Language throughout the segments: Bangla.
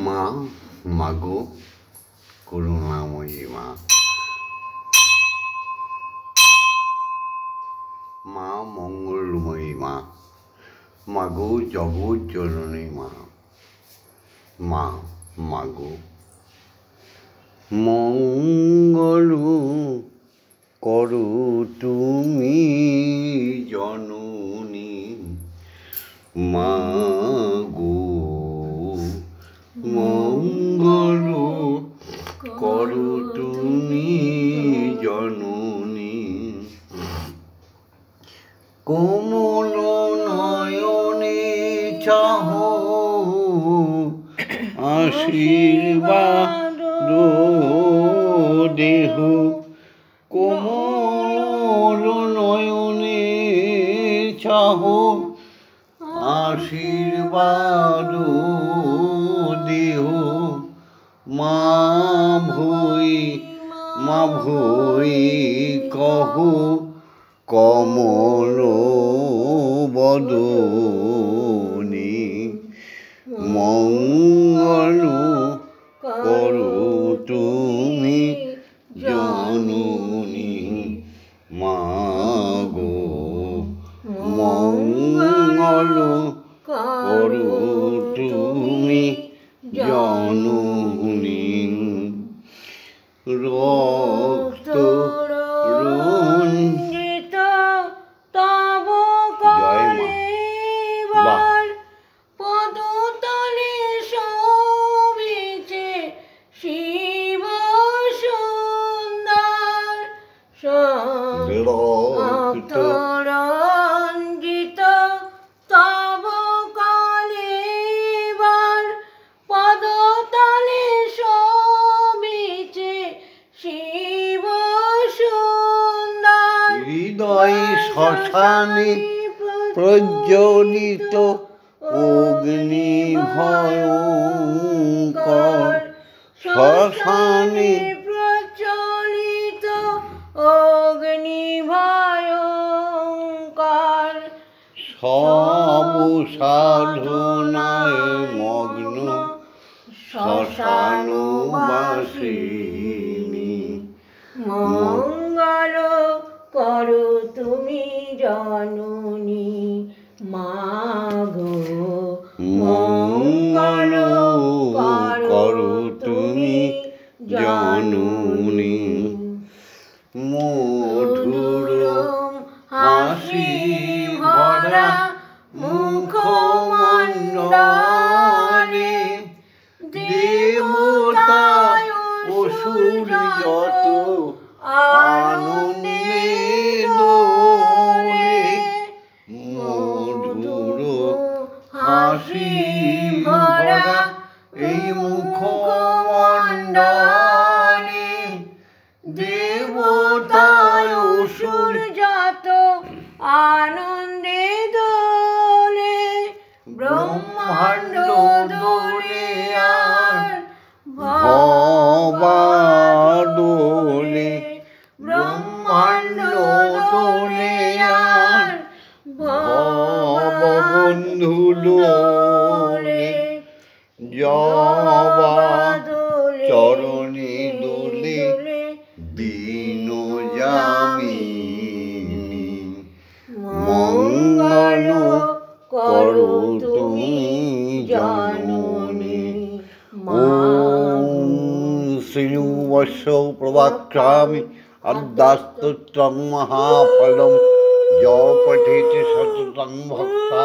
মা, মাগো করুণাময়ী মা, মা মঙ্গলময়ী মা, মাগো জগৎ জননী মা, মা মাগো মঙ্গল করো তুমি জননী মাগো, মঙ্গল করো তুমি জননী। কোমল নয়নে চাহো আশীর্বাদ দেহ, কোমল নয়নে চাহো আশীর্বাদ দেহ, মা ভই কহো কমল বদনী, মঙ্গল করো তুমি জননী মাগো, মঙ্গল করো তুমি জননী। রক্ত রঞ্জিত তব কলেবার পদতলে শোভিছে শিব সুন্দর। রক্ত রঞ্জিত তব কলেবার পদতলে শোভিছে শিব সুন্দর। হৃদয় শ্মশানে প্রজ্বলিত অগ্নি ভয়ঙ্কর, শ্মশানে প্রচলিত অগ্নি ভয়ঙ্কর। সব সাধনায় মগ্ন শ্মশানবাসিনী, মঙ্গল করো তুমি জননী মাগো, মঙ্গল করো তুমি জননী। মধুর হাসি ভরা মুখমণ্ডলে, দেবতা অসুর যত আনন্দে দোলে, মধুর হাসি ভরা এই মুখমণ্ডলে, দেবতা অসুর যত আনন্দে দোলে, ব্রহ্মাণ্ড দোলে আর ভবা দোলে, ব্রহ্মাণ্ড দোলে আর ভববন্ধু দোলে, জবা চরণে দোলে দীন যামিনী, মঙ্গল করো তুমি জননী। ওম শ্রীবৎস প্রবক্ষ্যামি অদ্যাস্তোত্রং মহাফলম, য পঠেতে সততং ভক্তা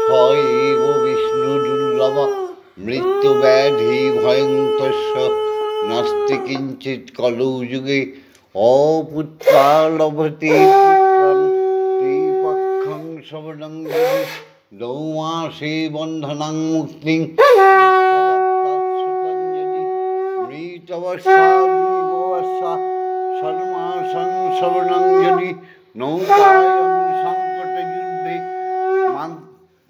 স এব বিষ্ণুদুর্লভ, মৃত্যুব্যাধি ভয়ঙ্করস্য নাস্তি কিঞ্চিৎ কলৌ যুগে, অপুত্রা লভতে পুত্রং ত্রিপক্ষং শবনং যদি, দৌমাসে বন্ধনং মুক্তিং মৃতবর্ষা বিভবর্ষা ষণ্মাসং শবনং যদি, নৌকায়ং সংকটযুদ্ধে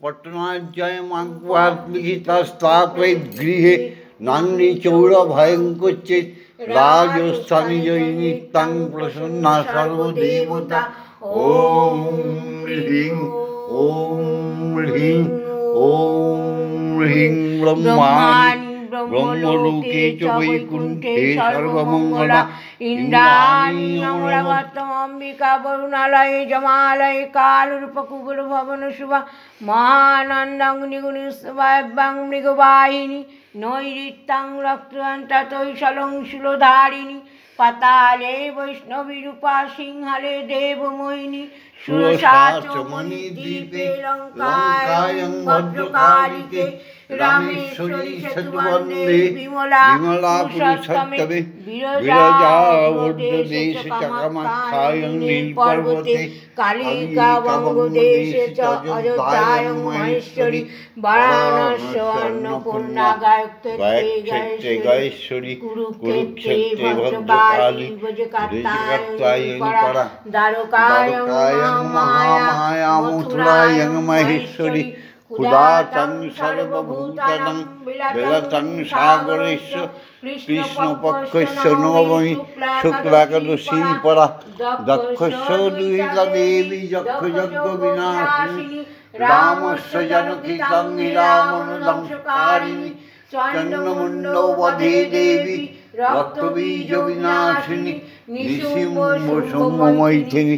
পট্টনার্যয় মাঘ্বাগ্লিহিতাস্তাপেদ গৃহে, নান্নি চৌর ভয়ঙ্করচেত রাজস্থানি জয়ী নিত্যং প্রসন্না সর্বদেবতা। ওম হ্রিং ওম হ্রিং ওম হ্রিং ব্রহ্মাণি ব্রহ্মলোকে চ বৈকুণ্ঠে সর্বমঙ্গলা ইন্দ্রাণী অমরাবতম অম্বিকা বরুণালয়ে জমালয়ে কালরূপকুবর ভবন শুভা মহানন্দং নিগুণস্বাভ্যাং মৃগবাহিনী নৈরিত্যাং রক্তান্তৈশলং শূলধারিণী পাতালে বৈষ্ণবী রূপা সিংহালে দেবমোহিনী সুরসাচমণি দ্বীপে লঙ্কায়ং ভদ্রকালিকে রামেশ্বরী সেতুবন্দে বিমলা পুরুষোত্তমে বিরজাবর্ধদেশ চকামাখ্যায়ং নীলপর্বতে কালিকা বঙ্গদেশে চ অযোধ্যায়ং মহেশ্বরী বারাণস্য অন্নপূর্ণা গায়ত্রী গায়েশ্বরী কুরুক্ষেত্রে ভদ্রকালী বিজয়কাত্যায়নী পরা দ্বারকায়ং মহামায়া মথুরায়ং মহেশ্বরী ক্ষুধাতং সর্বভূতানাং বেলাতং সাগরেশ্ব কৃষ্ণপক্ষস্য নবমী শুক্লাকাদশী পরা দক্ষস্য দুহিতা দেবী যক্ষ যজ্ঞ বিনাশিনী রামস্য জানকী তঙ্গী রামনুদংশকারিণী চন্দ্রমুণ্ডবধে দেবী রক্তবীজ বিনাশিনী নিশুম্ভ শুম্ভমৈথিনী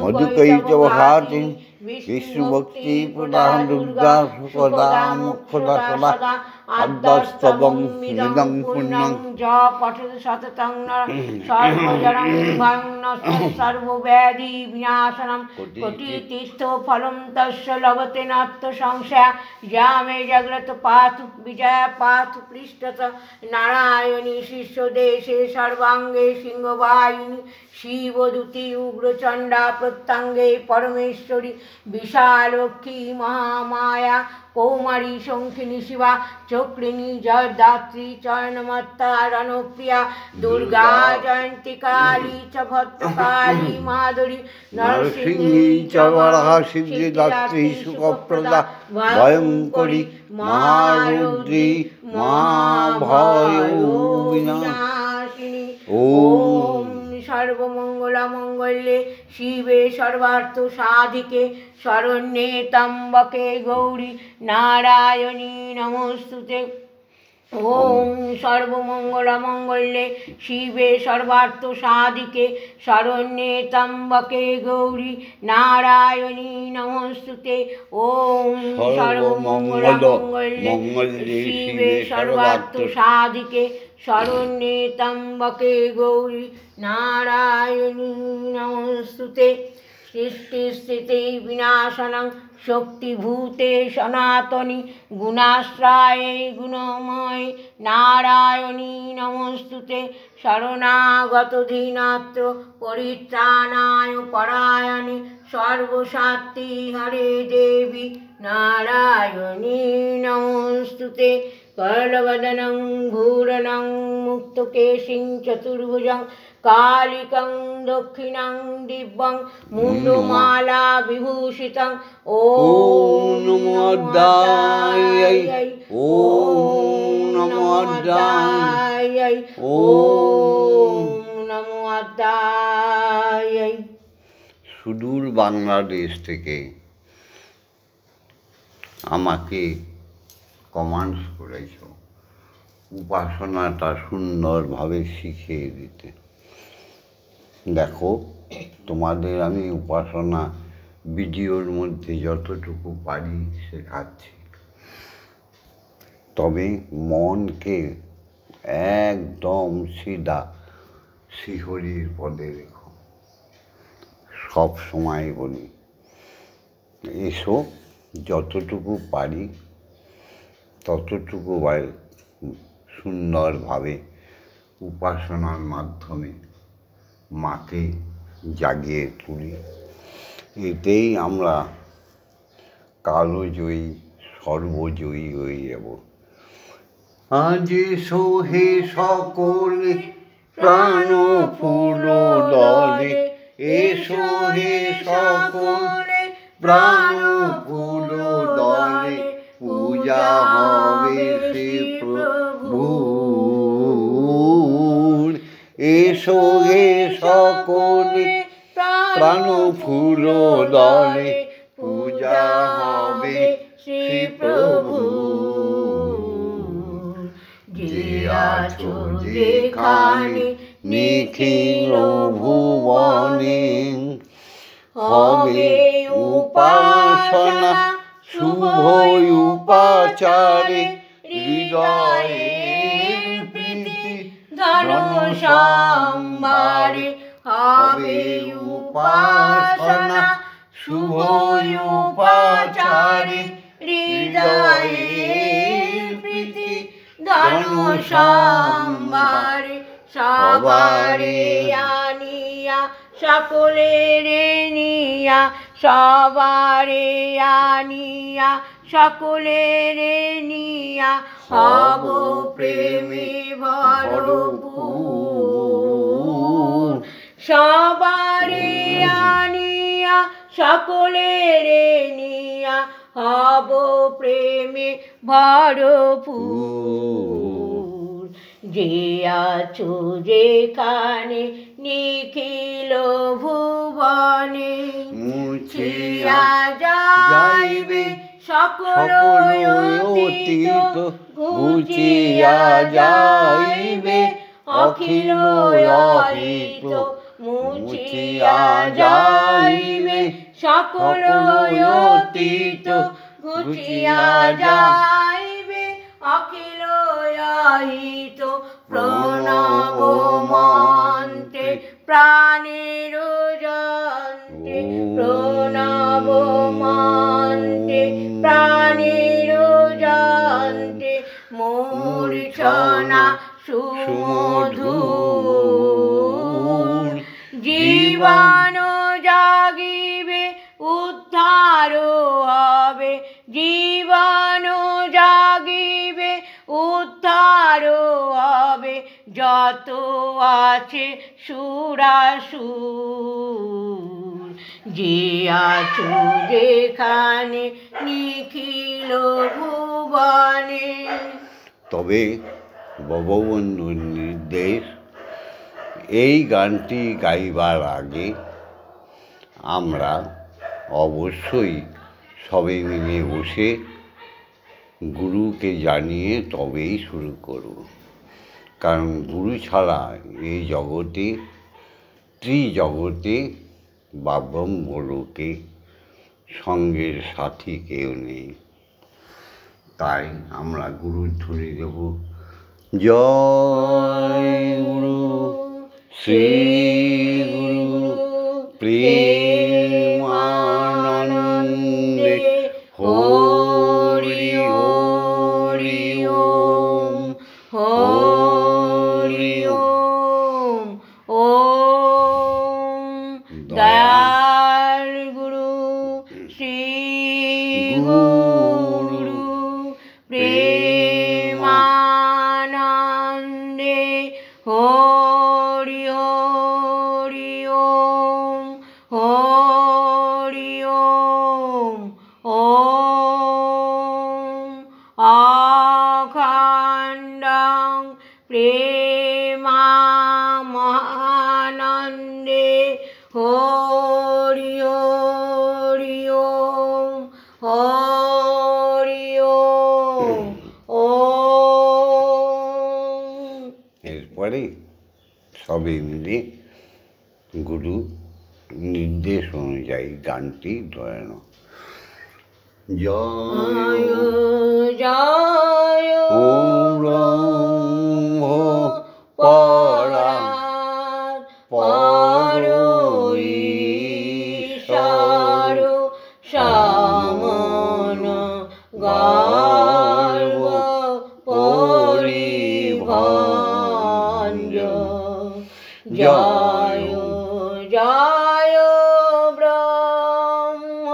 মধুকৈটবহাতিনী বিষ্ণুভক্তি প্রদান দুর্গা সুখদা মুখদা সদা আদ্যস্তবং হৃদং পুণ্যং য পঠেত সততং নর সর্বজনং সর্বব্যাধি বিনাশনম কোটি তীর্থ ফলম তস্য লভতে নাত্য সংশয়া যামে জাগ্রত পাথু বিজয়া পাথু পৃষ্ঠত নারায়ণী শিষ্য দেশে সর্বাঙ্গে সিংহবাহিনী শিবদূতি উগ্রচণ্ডা প্রত্যঙ্গে পরমেশ্বরী বিশালক্ষী মহামায়া কৌমারী শঙ্খিনী শিবা চক্রিণী জয়দাত্রী চয়নমত্তা রণপ্রিয়া দুর্গা জয়ন্তী কালী চ ভদ্রকালী মাধুরী নরসিংহী চ বরাহা সিদ্ধিদাত্রী সুখপ্রদা ভয়ঙ্করী মহারুদ্রী মহাভয়বিনাশিনী ওম সর্বমঙ্গলা মঙ্গলে শিবে সর্বার্থ সাধিকে শরণ্যে ত্র্যম্বকে গৌরী নারায়ণী নমস্তুতে ওম সর্বমঙ্গলা মঙ্গলে শিবে সর্বার্থ সাধিকে শরণ্যে ত্র্যম্বকে গৌরী নারায়ণী নমস্তুতে ওম সর্বমঙ্গলা মঙ্গলে শিবে সর্বার্থ সাধিকে শরণ্যে ত্র্যম্বকে গৌরী নারায়ণী নমস্তুতে সৃষ্টিস্থিতি বিনাশনং শক্তিভূতে সনাতনী গুণাশ্রয়ে গুণময় নারায়ণী নমস্তুতে শরণাগত ধীনাত্র পরিত্রাণায় পরায়ণী সর্বশান্তি হরে দেবী নারায়ণী নমস্তুতে করলবদনং ঘূরণং মুক্তকেশিং চতুর্ভুজং কালিকং দক্ষিণং দিব্যং মুন্ডমালা বিভূষিতং ওম নমো অদ্দায় ওম নমো অদ্দায় ওম নমো অদ্দায়। সুদূর বাংলাদেশ থেকে আমাকে কমান্ডস করেছ উপাসনাটা সুন্দরভাবে শিখিয়ে দিতে। দেখো, তোমাদের আমি উপাসনা ভিডিওর মধ্যে যতটুকু পারি শেখাচ্ছি, তবে মনকে একদম সিধা শ্রীহরির পদে রেখো। সব সময় বলি, এসো যতটুকু পারি ততটুকু সুন্দরভাবে উপাসনার মাধ্যমে মাকে জাগিয়ে তুলি। এতেই আমরা কালজয়ী সর্বজয়ী হয়ে যাব। আজ সোহে সকলে প্রাণ ফুল দলে, এসো হে সকলে প্রাণ ফুল দলে, পূজা হবে শ্রী প্রভুর। এসো হে সকলে প্রাণ ফুল দলে, পূজা হবে শ্রী প্রভু। আছো যেখানে নিখিল ভুবনে, হবে উপাসনা শুভ উপাচারে, হৃদয়ের প্রীতি ধন সম্ভারে। হবে উপাসনা শুভ উপাচারে, হৃদয়ের প্রীতি ধন সম্ভারে। সবারে আনিয়া সকলের নিয়া, সবারে আনিয়া সকলের নিয়া, হব প্রেমে ভরপুর। সবারে আনিয়া সকলের নিয়া, হব প্রেমে ভরপুর। যে আছো যেখানে নিখিল ভুবনে, মুছিয়া যাইবে সকল অতীত, ঘুচিয়া যাইবে অখিল অহিত। মুছিয়া যাইবে সকল অতীত, ঘুচিয়া যাইবে অখিল অহিত। প্রণব মন্ত্রে প্রাণের যন্ত্রে, প্রণব মন্ত্রে প্রাণের যন্ত্রে, মূর্ছনা সুমধুর। জীবন জাগিবে উদ্ধার হবে, জীবন জাগিবে উদ্ধার হবে, যত আছে সুরাসুর। যে আছো যেখানে নিখিল ভুবনে। তবে ভববন্ধুর নির্দেশ, এই গানটি গাইবার আগে আমরা অবশ্যই সবাই মিলে বসে গুরুকে জানিয়ে তবেই শুরু করব। কারণ গুরু ছাড়া এই জগতে, ত্রিজগতে বা ব্রহ্মলোকে সঙ্গের সাথী কেউ নেই। তাই আমরা গুরু ধরে দেব। জয় গুরু শ্রী গুরু প্রেমানন্দে। হরি হরি ওম, হরি ওম। ওম দয়াল গুরু শ্রী গুরু প্রেমানন্দে। হরি হরি ওম, হরি ওম। ওম অখণ্ডং প্রেমানন্দে। হরি হরি ওম, হরি ওম। ওম। এরপরে সবাই মিলে গুরু নির্দেশ অনুযায়ী গানটি ধরানো। জয় জয় ব্রহ্ম পরাৎ পর ঈশ্বর সামন গর্ব পরিভঞ্জ। জয় জয় ব্রহ্ম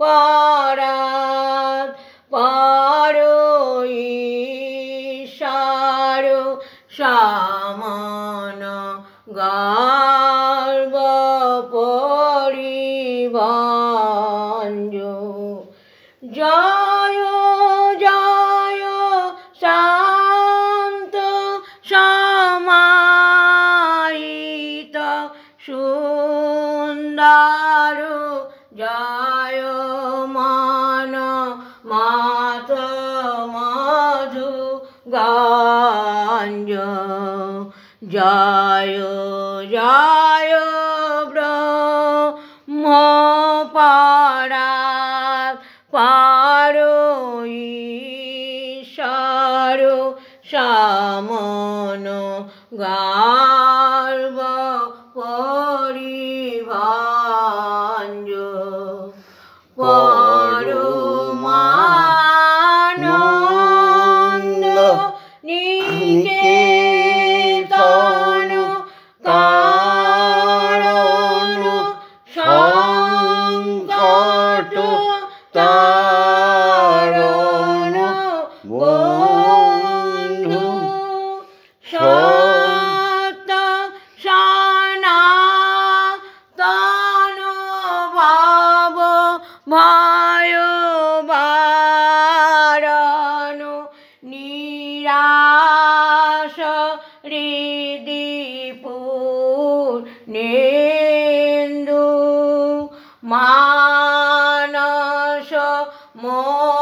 পরাৎ পর ঈশ্বর সামন গর্ব পরিভঞ্জ। জয় জয় শান্ত সমাহিত সুন্দর। জয় মান মাত মধু গঞ্জ। জয় জয় ব্রহ্ম পরাৎ পর ঈশ্বর সমন গর্ব পরিভাঞ্জ পরমানন্দ নিকেতন কারণ সংকট তারণ বন্ধু সত্য সনাতন ভাব ভয় বারণ নিরাশ হৃদিপুর নেন্দু মানস মন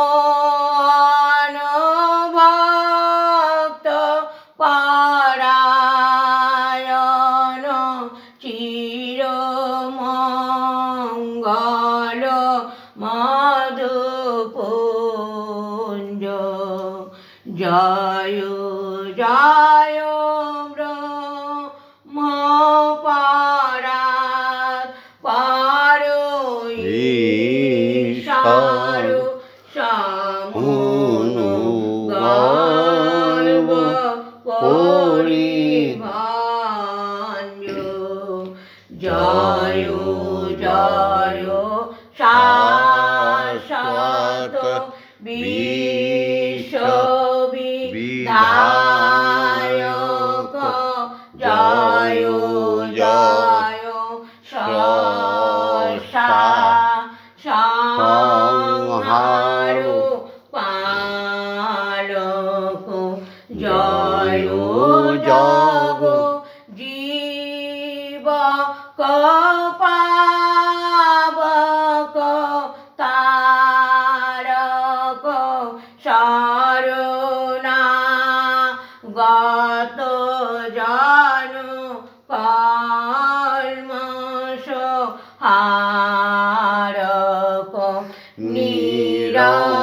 ভক্ত পরায়ণ চিরমঙ্গল মধুপুঞ্জ জয় জয় ব্রহ্ম পরাৎ পর ঈশ্বর সমন গর্ব পরিভাঞ্জ জয় জয় শাশ্বত বিশ্ববিধায়ক জয় জয় সংহার পালক জয় জগ জীব পাবক তারক শরণাগত জন কলমশ হারক নিরঞ্জন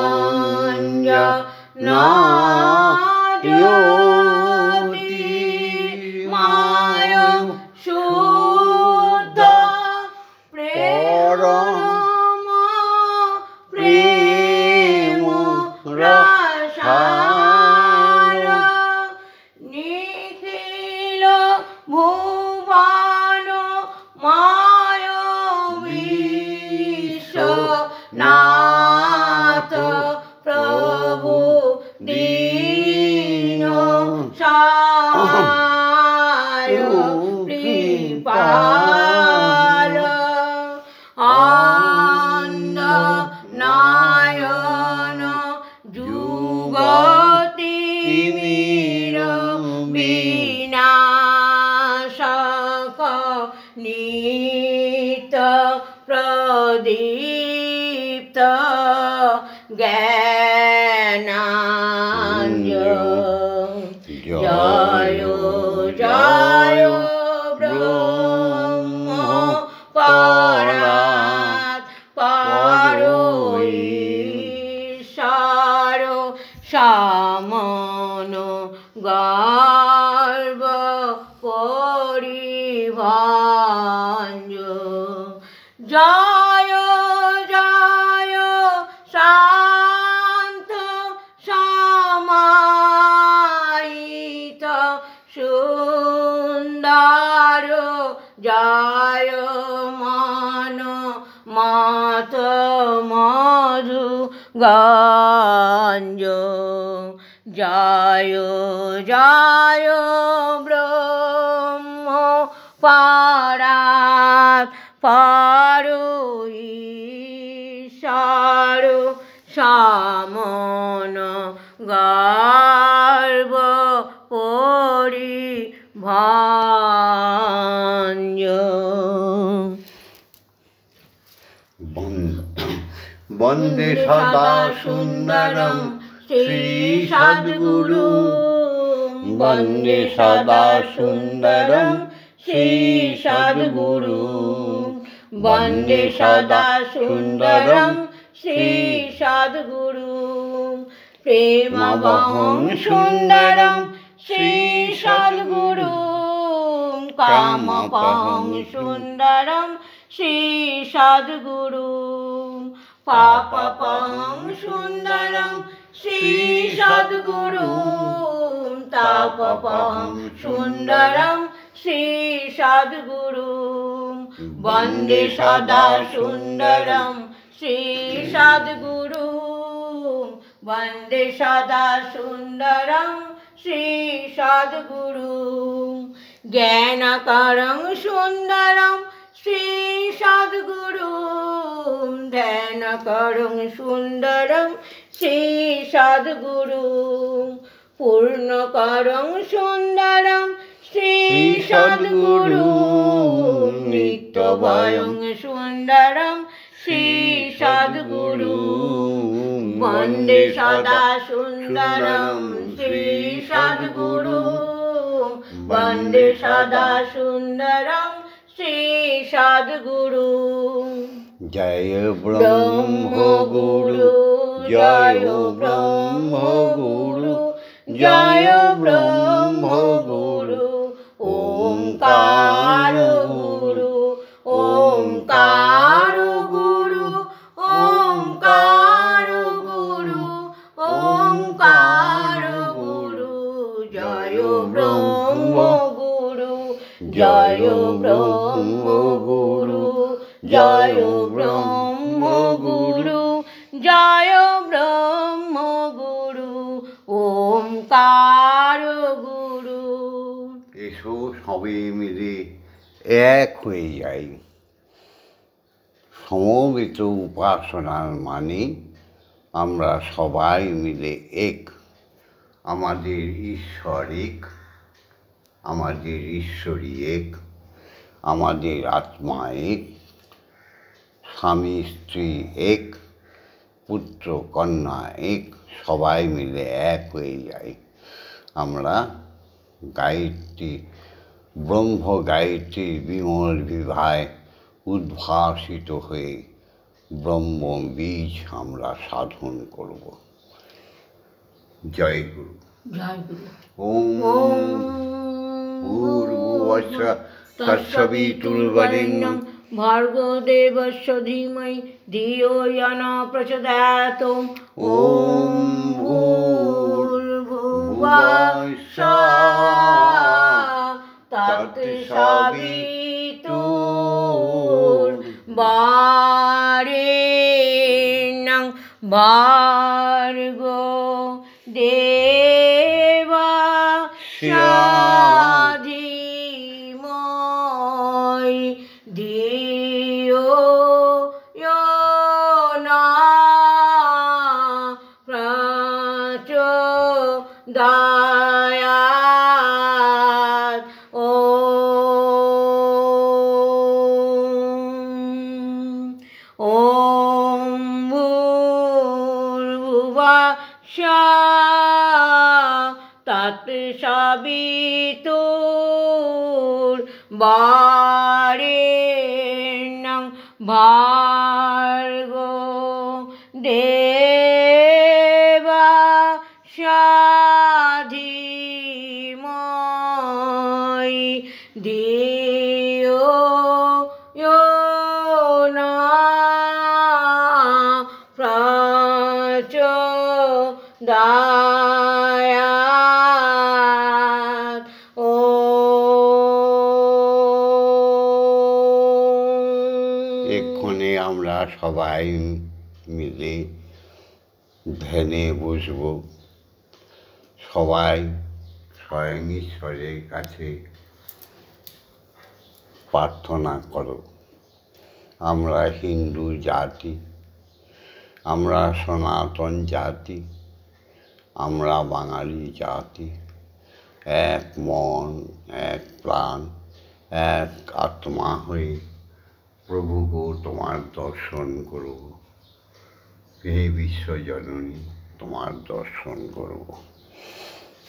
জ্যোতি মায় শুদ্ধ প্রেম প্রেম রসার নিখিল ভুবন মায় বিশ্বনাথ প্রভু দীন সহায় কৃপাল অন্ধ নায়ন যুগতিমির বিনাশক নিত্য প্রদীপ্ত জ্ঞানাঞ্জন জয় জয় ব্রহ্ম পরাৎ পর ঈশ্বর সমন গর্ব পরিভাঞ্জ জয় জয় শান্ত সমাহিত সুন্দর জয় মন মত মধু গঞ্জ জয় জয় ব্রহ্ম পরাৎ পর ঈশ্বর সমন গর্ব পরিভাঞ্জ বন্দে সদা সুন্দরম শ্রী সদ্গুরু वन्दे सदा सुन्दरं श्री सद्गुरुं वन्दे सदा सुन्दरं श्री सद्गुरुं प्रेमवहं सुन्दरं श्री सद्गुरुं कामपहं सुन्दरं श्री सद्गुरुं पापपहं सुन्दरं श्री सद्गुरुं तापपहं सुन्दरं श्री सद्गुरुं वन्दे सदा सुन्दरं श्री सद्गुरुं वन्दे सदा सुन्दरं श्री सद्गुरुं ज्ञानकरं सुन्दरं श्री सद्गुरुं ध्यानकरं सुन्दरं श्री सद्गुरुं पूर्णकरं सुन्दरं श्री सद्गुरुं नित्यभयं सुन्दरं श्री सद्गुरुं वन्दे सदा सुन्दरं श्री सद्गुरुं वन्दे सदा सुन्दरं श्री सद्गुरुं जय ब्रह्मगुरु जय ब्रह्मगुरु जय ब्रह्मगुरु ओंकार गुरु ओंकार गुरु ओंकार गुरु ओंकार गुरु जय ब्रह्मगुरु जय ब्रह्मगुरु जय ब्रह्मगुरु जय ब्रह्मगुरु ओंकार गुरु एसो सबे मिले एक হয়ে যাই সমবেত উপাসনার মানে আমরা সবাই মিলে এক আমাদের ঈশ্বর এক আমাদের ঈশ্বরী এক আমাদের আত্মা এক স্বামী স্ত্রী এক পুত্র কন্যা এক সবাই মিলে এক হয়ে যায় আমরা গায়ত্রী ব্রহ্ম গায়ত্রীর বিমল বিভায় উদ্ভাসিত হয়ে ব্রহ্ম বীজ আমরা সাধন করব জয় গুরু জয় গুরু ওম ভূর্ভুবস্সুঃ তৎসবিতুর্বরেণ্যং भार्गो देवस्य धीमहि धियो यो न प्रचोदयात् ॐ भूर्भुवस्सुः तत्सवितुर्वरेण्यं भार्गो देवस्य धीमहि धियो यो न प्रचोदयात् ॐ भूर्भुवस्सुः तत्सवितुर्वरेण्यं भार्गो देवस्य धीमहि धियो यो न प्रचोदयात् এক্ষণে আমরা সবাই মিলে ধ্যানে বসব সবাই স্বয়ং ঈশ্বরের কাছে প্রার্থনা করো আমরা হিন্দু জাতি আমরা সনাতন জাতি আমরা বাঙালি জাতি এক মন এক প্রাণ এক আত্মা হয়ে প্রভুকে তোমার দর্শন করব হে বিশ্বজননী তোমার দর্শন করব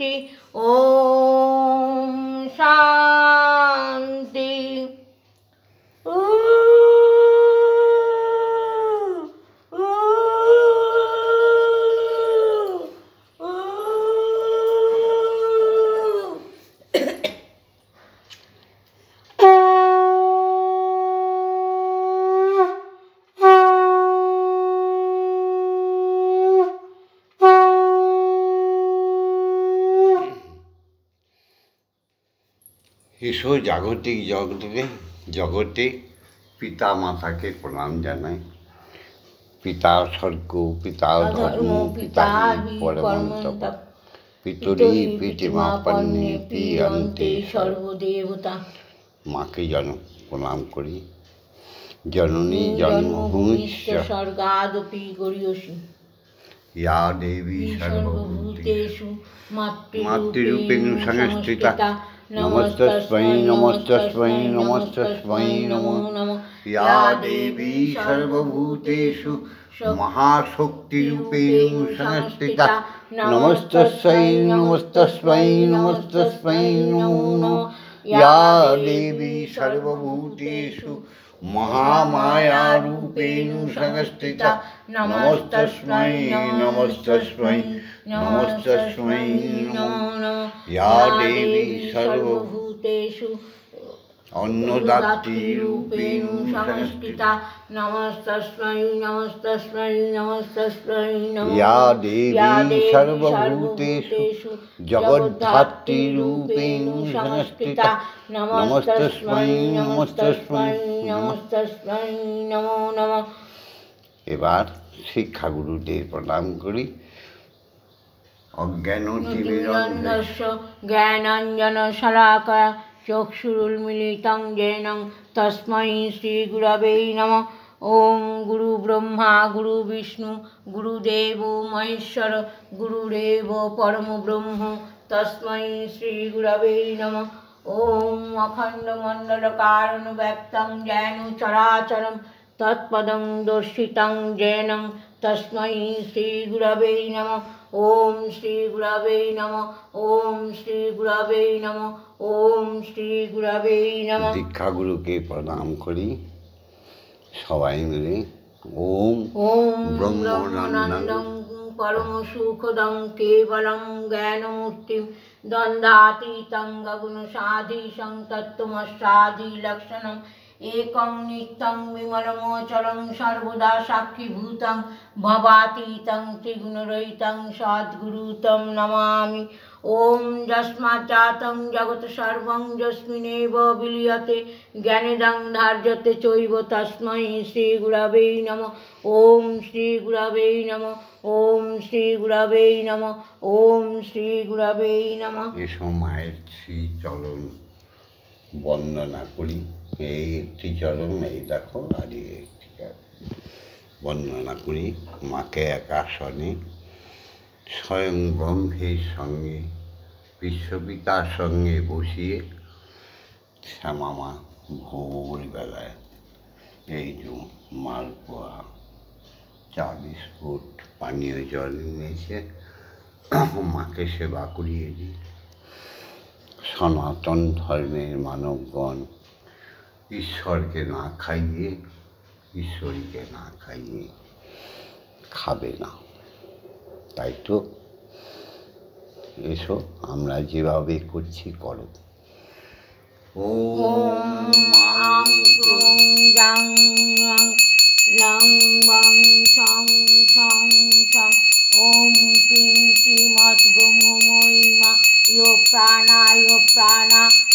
শান্তি। ওম শান্তি। এসো জাগতিক জগতে পিতা মাতাকে প্রণাম জানাই। পিতা স্বর্গ, পিতা ধর্ম, পিতা পরমন্তপ, পিতরি পিতৃমাপন্নে পিয়ন্তে সর্বদেবতা। মাকে প্রণাম করি। জননী জন্মভূমিশ্চ স্বর্গাদপি গরীয়সী। ইয়া দেবী সর্বভূতেষু মাতৃরূপেণ সংস্থিতা নমস্তস্मै নমস্তস্मै নমস্তস্मै নমো নমঃ। ইয়া দেবী সর্বভূতেষু মহাশক্তিরূপেণ সংস্থিতা নমস্তস্मै নমস্তস্मै নমস্তস্मै নমো নমঃ। ইয়া দেবী সর্বভূতেষু মহামায়ারূপেণ সংস্থিতা নমস্তস্मै নমস্তস্मै নমস্তস্मै নমো নমঃ। ইয়া দেবী সর্বভূতেষু অন্নদাত্রীরূপেণ সংস্থিতা নমস্তস্मै নমস্তস্मै নমস্তস্मै নমো ইয়া নমঃ। দেবী সর্বভূতেষু জগদ্ধাত্রীরূপেণ সংস্থিতা নমস্তস্मै নমস্তস্मै নমস্তস্मै নমো নমঃ। এবার শিক্ষাগুরুদের প্রণাম করি। অজ্ঞানতিমিরন্ধস্য জ্ঞানাঞ্জনশলাকয়া চক্ষুरुन्मीलितं येन तस्मै श्रीगुरवे नमः। ओम गुरु ब्रह्मा गुरु विष्णु गुरुदेव महेश्वर गुरुरेव परम ब्रह्म तस्मै श्रीगुरवे नमः। ओम अखंडमंडलकारण व्यक्तं येन चराचरं तत्पदं दर्शितं येन तस्मै श्रीगुरवे नमः। ओम श्री गुरवे नमः। ओम श्री गुरवे नमः। ओम श्री गुरवे नमः। দীক্ষাগুরুকে প্রণাম করি সবাই মিলে। ওম ओम ব্রহ্মানন্দং ब्रह्मानन्दं परम सुखदं केवलं ज्ञानमूर्तिं द्वन्द्वातीतं गगनसाधीशं तत्त्वमस्यादिलक्षणम् एकं नित्यं विमलमोचलं सर्वदा साक्षीभूतं भवातीतं त्रिगुणरहितं सद्गुरुं नमामि। ओम यस्माच्चातं जगत् सर्वं यस्मिन्नेव विलीयते ज्ञानेदं धार्यते चैव तस्मै श्रीगुरवे नमः। ओम श्रीगुरवे नमः। ओम श्रीगुरवे नमः। ओम श्रीगुरवे नमः। এসো মায়ের শ্রীচরণ বন্দনা করি। এই শ্রীচরণ এই দেখো আর বন্দনা করি। মাকে এক আসনে স্বয়ং ব্রহ্মের সঙ্গে বিশ্বপিতার সঙ্গে বসিয়ে শ্যামামা ভোরবেলায় এই যে মালপোয়া চা বিস্কুট পানীয় জল নিয়েছে মাকে সেবা করিয়ে দিই। সনাতন ধর্মের মানবগণ ঈশ্বরকে না খাইয়ে ঈশ্বরীকে না খাইয়ে খাবে না, তাই তো। এসো আমরা যেভাবে করছি করো। ओम आं क्रों जां लं वं शं शं शं ओम क्लीं श्रीमद् ब्रह्ममयी यो प्राणा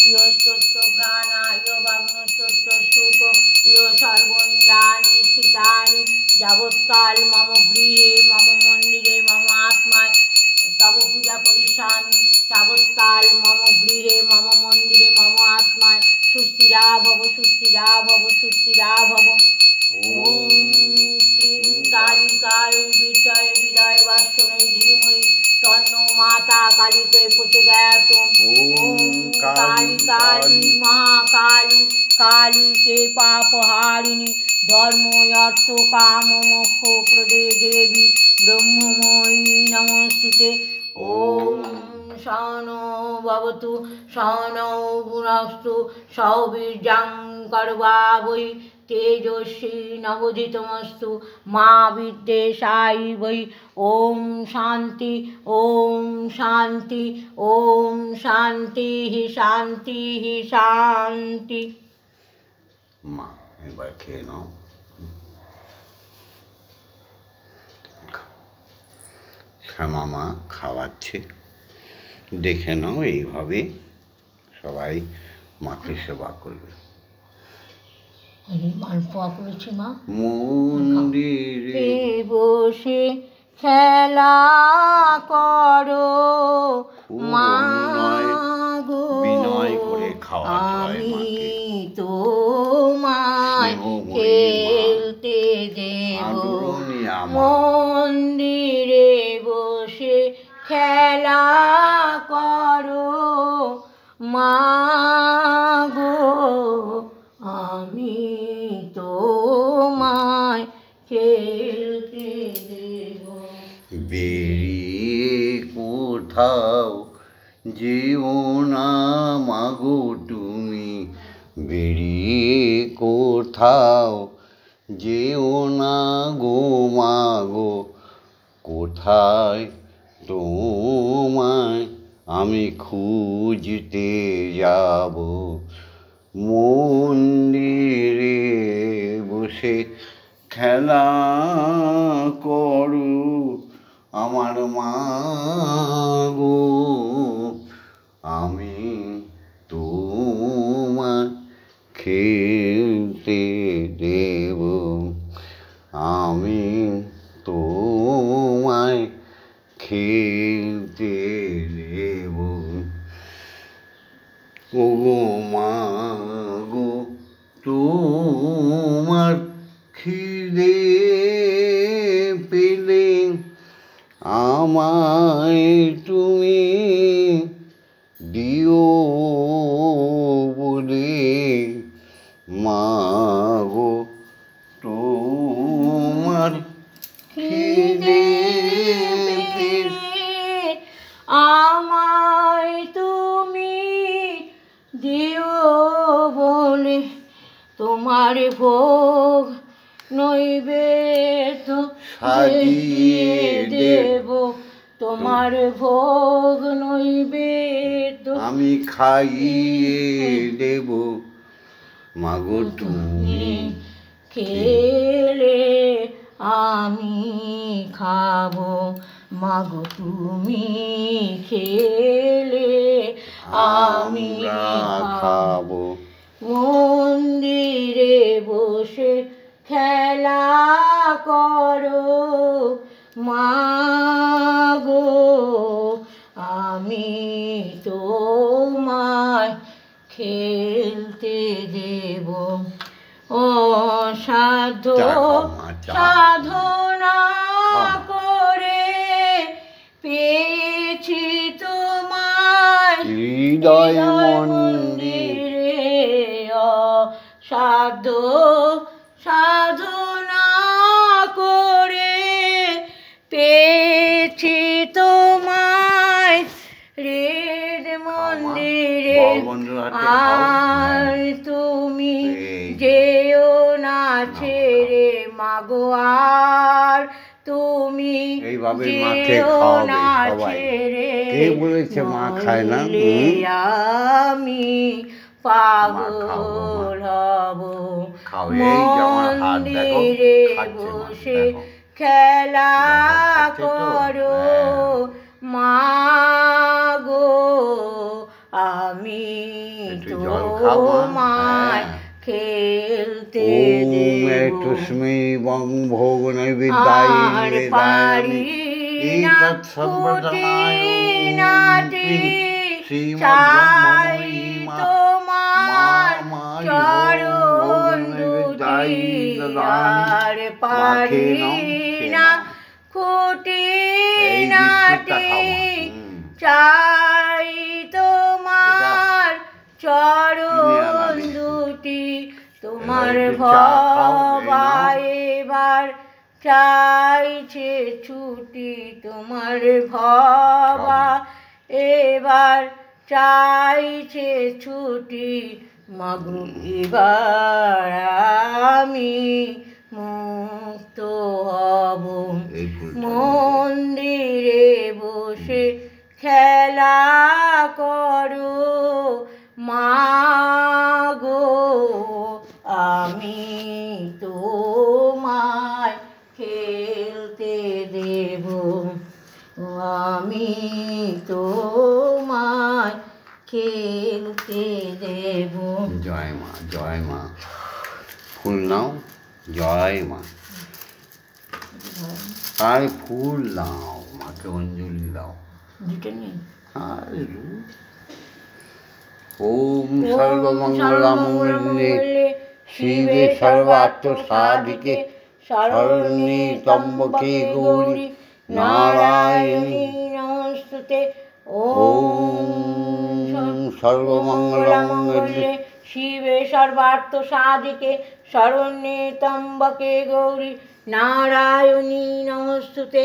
यो स्तोत्र प्राणा यो भग्नस्तोत्र सुख यो सर्व इन्द्रियाणि स्थितानि যাবৎকাল मम गृहे मम मंदिरे मम आत्माय तव पूजा करिष्यामि तावत्काल मम गृहे मम मंदिरे मम आत्माय सुस्थिरा भव सुस्थिरा भव सुस्थिरा भव। ओम क्लीं कालिकाय विद्महे हृदय वासुदेवाय धीमहि तन्नो माता कालिके प्रचोदयात्। ओम काली काली महाकाली काली के पापहारिणी धर्म अर्थ काम मोक्ष प्रदे देवी ब्रह्ममयी नमस्तुते। ॐ सहनो भवतु सहनौ भुनस्तु सौवीर्यं कर्वावहै तेजस्वी नवोदितमस्तु मा विद्वेषाय वै। ॐ शान्ति ॐ शान्ति ॐ शान्तिः शान्तिः शान्ति। মা এবার খেয়ে নাও। শ্যামা মা খাওয়াচ্ছে, দেখে নাও। এইভাবে সবাই মাকে সেবা করবে। মালপোয়া করেছি মা। মন্দিরে বসে খেলা করো মা গো, বিনয় করে খাওয়াতে হয় আমি মাকে। তোমায় খেলতে দেব মন্দিরে বসে খেলা করো মা গো, আমি তোমায় খেলতে দেব। বেরিয়ে কোথাও যেও না মাগো তুমি, বেরিয়ে কোথাও যেও না গো মাগো, কোথায় তোমায় আমি খুঁজতে যাব। মন্দিরে বসে খেলা করো আমার মা গো, আমি তোমায় খেলতে দেব, আমি তোমায় খেলতে দেব। ও গো মা গো, তোমার খিদে পেলে আমায় তুমি দিও বলে মা গো, তোমার খিদে পেলে আমায় তুমি দিও বলে, তোমার ভোগ নৈবেদ্য সাজিয়ে দেব, তোমার ভোগ নৈবেদ্য আমি খাইয়ে দেব মাগো, তুমি খেলে আমি খাবো মাগো, তুমি খেলে আমি খাবো। মন্দিরে বসে খেলা করো মা গো, আমি তোমায় খেলতে দেব। অসাধ্য সাধনা করে পেয়েছি তোমায় হৃদয় মন্দিরে, অসাধ্য সাধনা করে পেয়েছি তোমায় হৃদ মন্দিরে। আর তুমি যেও না ছেড়ে মাগো, আর তুমি যেও না ছেড়ে, নইলে আমি পাগল হব। মন্দিরে বসে খেলা করো মা গো, আমি তোমায় খেলতে দেব। তুষ্মি বং ভোগ নৈবেদ্যায় পারি না খুঁটিনাটি, চাই তোমার চরণ দুটি, আর পারি না খুঁটিনাটি, চাই তোমার চরণ দুটি। তোমার ভবায় এবার চাইছে ছুটি তোমার ভবা, এবার চাইছে ছুটি মাগো, এবার আমি মুক্ত হব। মন্দিরে বসে খেলা করো মাগো, আমি তোমায় খেলতে দেব, আমি তোমায় খেলতে দেব। জয় মা, জয় মা। ফুল নাও, জয় মা। আর ফুল নাও, মাকে অঞ্জলি দাও। দুটো নেই। ওম সর্বমঙ্গলমঙ্গলে শিবে সর্বার্থ সাধিকে শরণ্যে ত্র্যম্বকে গৌরী নারায়ণী নমস্তুতে। ওম সর্বমঙ্গলমঙ্গলে শিবে সর্বার্থ সাধিকে শরণ্যে ত্র্যম্বকে গৌরী নারায়ণী নমস্তুতে।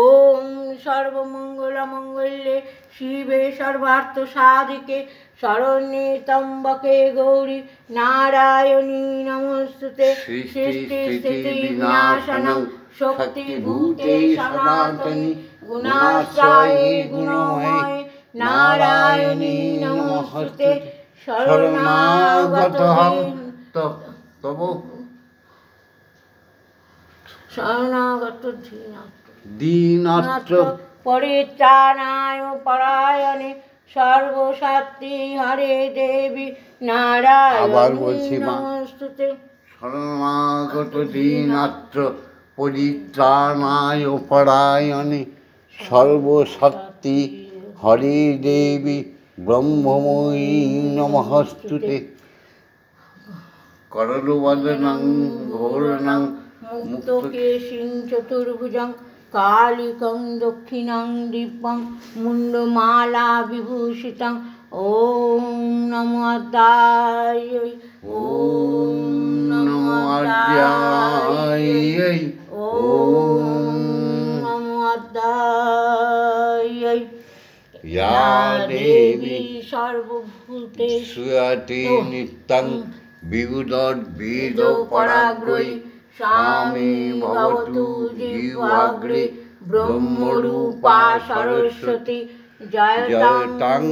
ওম সর্বমঙ্গলমঙ্গলে শিবে সর্বার্থ সাধিকে শরণ্যে ত্র্যম্বকে গৌরী নারায়ণী নমস্তুতে। সৃষ্টি স্থিতি বিনাশনং শক্তিভূতে সনাতনী গুণাশ্রয়ে গুণময়ে নারায়ণী নমস্তুতে। শরণাগতহং তব শরণাগত দীনাত্র পরিত্রাণায় পরায়ণে সর্বশক্তি হরে দেবী আবার নারায়ণী বলছি মা। নমস্তুতে। শরণাগত দীনাত্র পরিত্রাণায় পরায়ণে সর্বশক্তি হরে দেবী ব্রহ্মময়ী নমস্তুতে। করলবদনং ঘোরণং মুক্তকেশিং চতুর্ভুজং কালিকং দক্ষিণাং দিব্যং মুন্ডমালা বিভূষিতং। ওম নমো আদ্যায়, ওম নমো আদ্যায়, ওম নমো আদ্যায়। ইয়া দেবী সর্বভূতেষু সুয়াতি নিত্যং বিবুধদ্ভিদ পরাগ্রৈ স্বামী ভবতু জিহ্বাগ্রে ব্রহ্মরূপা সরস্বতী। জয়তাং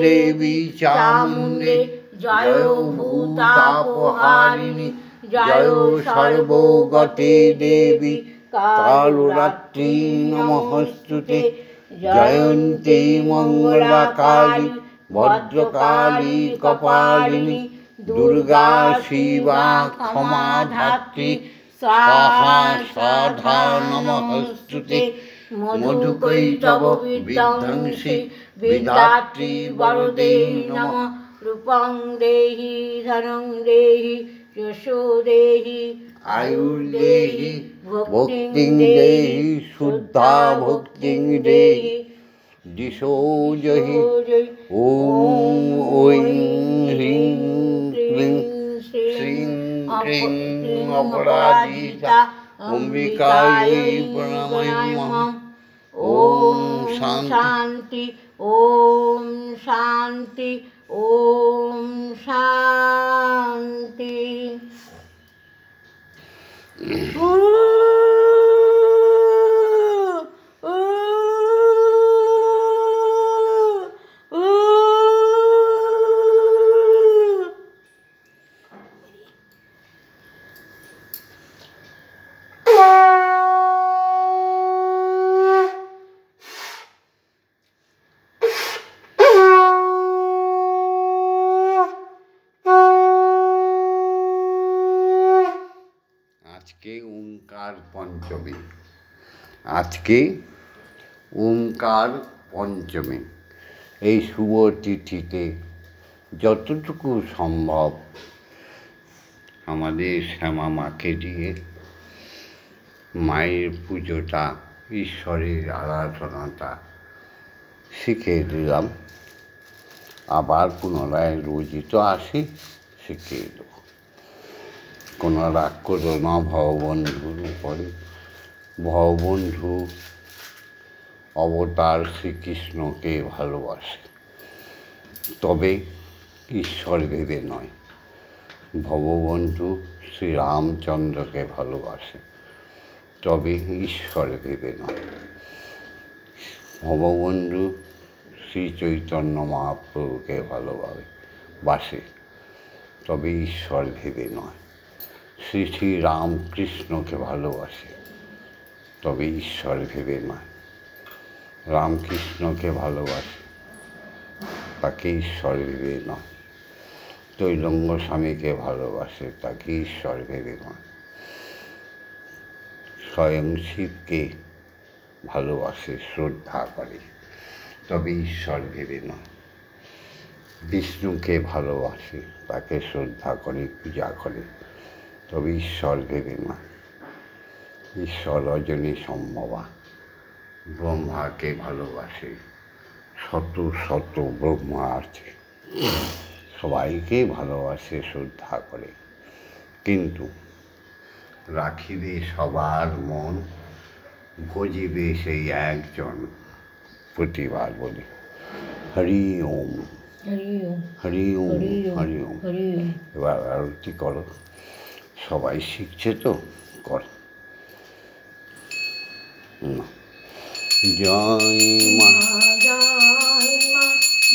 দেবী চামুণ্ডে, জয় ভূতাপহারিণী, জয় সর্বগতে দেবী কালরাত্রি নমস্তুতে। জয়ন্তী মঙ্গলা কালী ভদ্রকালী কপালিনী দুর্গা শিবা ক্ষমা ধাত্রী স্বাহা স্বাধা নমস্তুতে। মধুকৈটব বিধ্বংসী বিধাত্রী বরদে নমঃ। রূপং দেহি ধনং দেহি যশো দেহি আয়ুর্দেহি ভক্তিং দেহি শুদ্ধা ভক্তিং দেহি দিশো জহি। ওম ঐং হ্রিং ক্লিং শ্রীং ক্রিং অপরাজিতা অম্বিকাयै প্রণমাম্যহম। ওম শান্তি, ওম শান্তি, ওম শান্তি। আজকে ওঙ্কার পঞ্চমী, আজকে ওঙ্কার পঞ্চমী। এই শুভ তিথিতে যতটুকু সম্ভব আমাদের শ্যামা মাকে দিয়ে মায়ের পুজোটা, ঈশ্বরের আরাধনাটা শিখিয়ে দিলাম। আবার পুনরায় রোজই তো আসি, শিখিয়ে দেবো। কোনো রাগ করো না ভগবন্ধুর উপরে, ভববন্ধু অবতার শ্রীকৃষ্ণকে ভালোবাসে, তবে ঈশ্বর ভেবে নয়। ভববন্ধু শ্রীরামচন্দ্রকে ভালোবাসে, তবে ঈশ্বর ভেবে নয়। ভববন্ধু শ্রী চৈতন্য মহাপ্রভুকে ভালোবাসে, তবে ঈশ্বর ভেবে নয়। শ্রী শ্রী রামকৃষ্ণকে ভালোবাসে, তবে ঈশ্বর ভেবে নয়। রামকৃষ্ণকে ভালোবাসে, তাকে ঈশ্বর ভেবে নয়। তৈলঙ্গ স্বামীকে ভালোবাসে, তাকে ঈশ্বর ভেবে নয়। স্বয়ং শিবকে ভালোবাসে, শ্রদ্ধা করে, তবে ঈশ্বর ভেবে নয়। বিষ্ণুকে ভালোবাসে, তাকে শ্রদ্ধা করে, পূজা করে, তবে ঈশ্বর ভেবে নয়। ঈশ্বর রজনী সম্ভবা। ব্রহ্মাকে ভালোবাসে, শত শত ব্রহ্মা আছে, সবাইকে ভালোবাসে, শ্রদ্ধা করে, কিন্তু রাখিবে সবার মন, ভজিবে সেই একজন। প্রতিবার বলি হরি ওম, হরি ওম, হরি ওম। এবার আরতি করো, সবাই শিখছে তো, কর। জয় মা, জয় মা,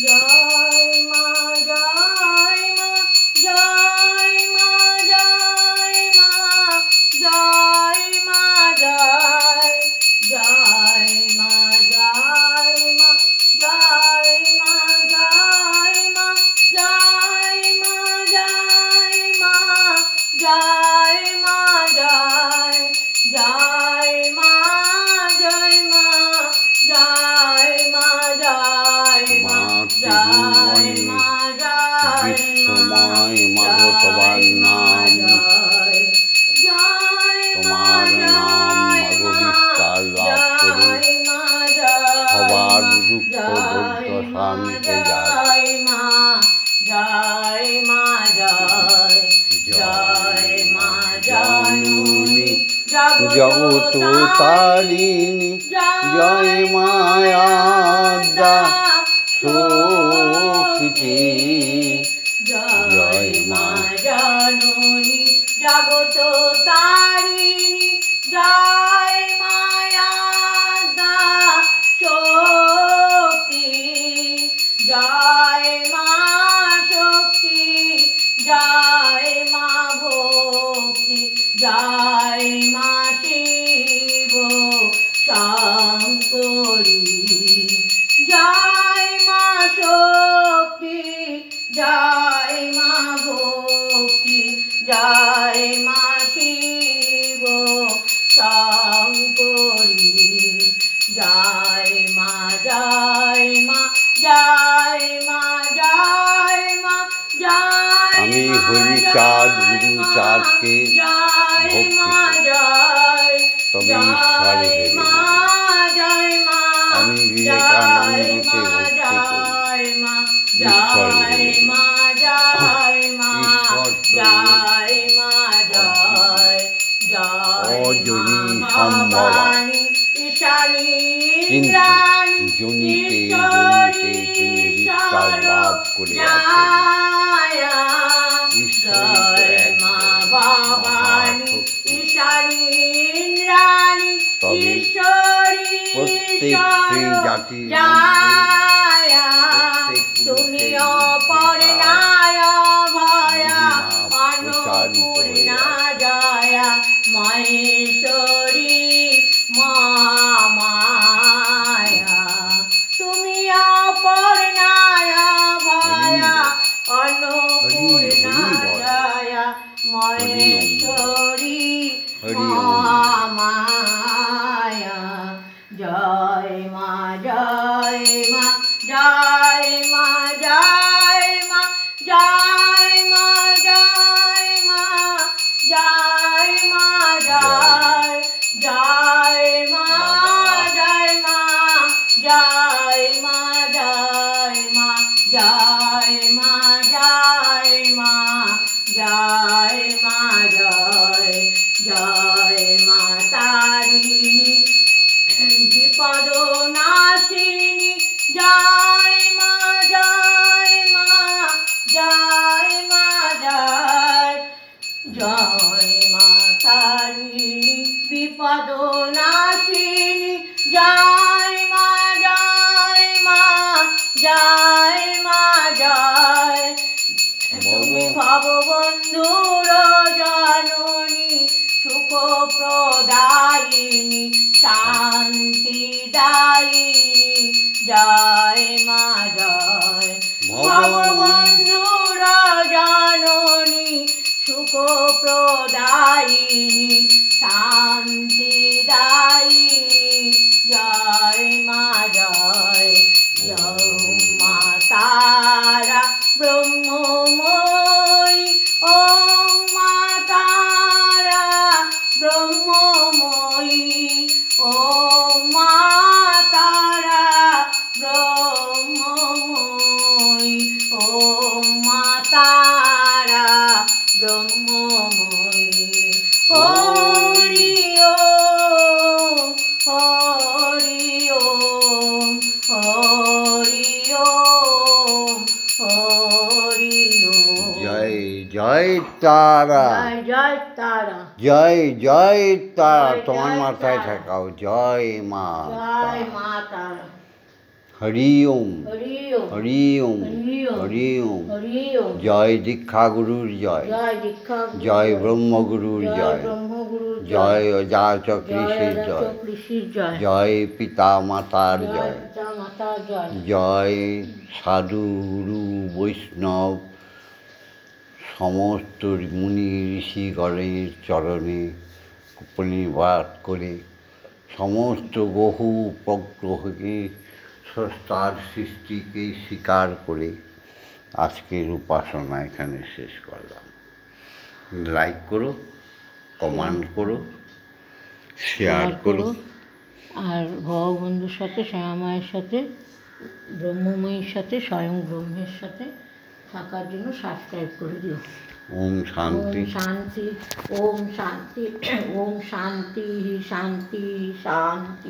জয় মা, জয় মা, জয় মা, জয় মা, জয় মা, জয়, জয় মা, জয় মা, জয় মা, জয় মা, জয় মা, জয় মা, জয় মা, জয়, জয় মা, জয় মা, জয় মা, জয় মা, জয় মা, জয় বিশ্বময় মাগো তোমার নাম, তোমার নাম মাগো বিস্তার লাভ করুক, সবার দুঃখ দুর্দ শান্তি যায়। জয় মা, জয়, জয় মা, জননী জগত তারিণী, জয় মায়াদা শক্তি, জয় মা, জননী জগত তারিণী, জয় মায়াদা শক্তি, জয় মা শক্তি, জয় মা ভক্তি, জয় মা শিব শঙ্করী, জয় মা শক্তি, জয় মা ভক্তি, জয় মা শিব শঙ্করী, জয় মা, জয় মা, জয় মা, জয় মা, জয় আমি হরিচাঁদ গুরুচাঁদকে জয় মা, জয়, তবে ঈশ্বর ভেবে মা, নয়। জয় মা, আমি বিবেকানন্দকে ভক্তি করি, জয় মা, ঈশ্বর জয় ভেবে মা, জয় মা, ঈশ্বর তো জয় মা, জয়, জয় অজনী মা, সম্ভবা। ভবানী, ঈশানী, কিন্তু ইন্দ্রাণী, জনিতে ঈশ্বরী, তিনি বিস্তার লাভ করে আছেন। জয়া, ঈশ্বরই তো জয় এক মা, ভবানী, মহাশক্তি। ঈশানী, ইন্দ্রাণী, তবে ঈশ্বরী, প্রত্যেক স্ত্রী জাতির জয়া, প্রত্যেক তুমি পুরুষের অপর্ণায় ভয়া, মহিমা প্রচারিত হয়ে অন্নপূর্ণা জয়া, মহেশ্বরী মহামায়া, তুমি অপর্ণায় ভয়া, অন্নপূর্ণা জয়া, মহেশ্বরী মহামায়া, জয় মা, জয় মা, জয় মা, জয় মা, জয় মা, জয় মা, জয় মা, জয়, জয় মা, জয় মা, জয় মা, জয় মা, জয় মা, জয় মা, জয় মা, জয়, জয় মা তারিণী, জয় মা জয় মা জয় মা জয় জয় মা তারিণী বিপদ নাশিনী জয় মা জয় মা জয় মা জয় তুমি ভববন্ধুর জননী সুখ প্রদায়িনী শান্তিদায়িনী জয় মা জয় ভববন্ধুর জননী সুখ প্রদায়িনী শান্তিদায়িনী জয় মা জয় জয় মা তারা ব্রহ্মময়ী ওম মা তারা ব্রহ্মময়ী ওম মা তারা ব্রহ্মময়ী ওম মা তারা ব্রহ্মময়ী হরি ওম হরি ওম হরি ওম হরি ওম জয় জয় তারা, জয় জয় তারা জয় জয় তারা, জয় তোমার জয় মাথায় তারা। ঠেকাও জয় মা জয় তারা। মা তারা হরি ওম হরি ওম হরি ওম হরি ওম হরি ওম। হরি ওম জয় দীক্ষা গুরুর জয়, জয় দীক্ষা জয় ব্রহ্মগুরুর জয়, ব্রহ্মগুরুর জয় অজাচক ঋষির জয়, ঋষির জয় জয় পিতা মাতার জয় জয়, পিতা মাতার জয় জয় সাধু গুরু বৈষ্ণব সমস্ত মুনি ঋষিগণের চরণে প্রণিপাত করে সমস্ত বহু উপগ্রহকে স্রষ্টার সৃষ্টিকে স্বীকার করে আজকের উপাসনা এখানে শেষ করলাম। লাইক করো, কমেন্ট করো, শেয়ার করো। আর ভববন্ধুর সাথে শ্যামামায়ের সাথে ব্রহ্মময়ীর সাথে স্বয়ং ব্রহ্মের সাথে থাকার জন্য সাবস্ক্রাইব করে দিও। ওম শান্তি। ওম শান্তি ওম শান্তি ওম শান্তি শান্তি শান্তি।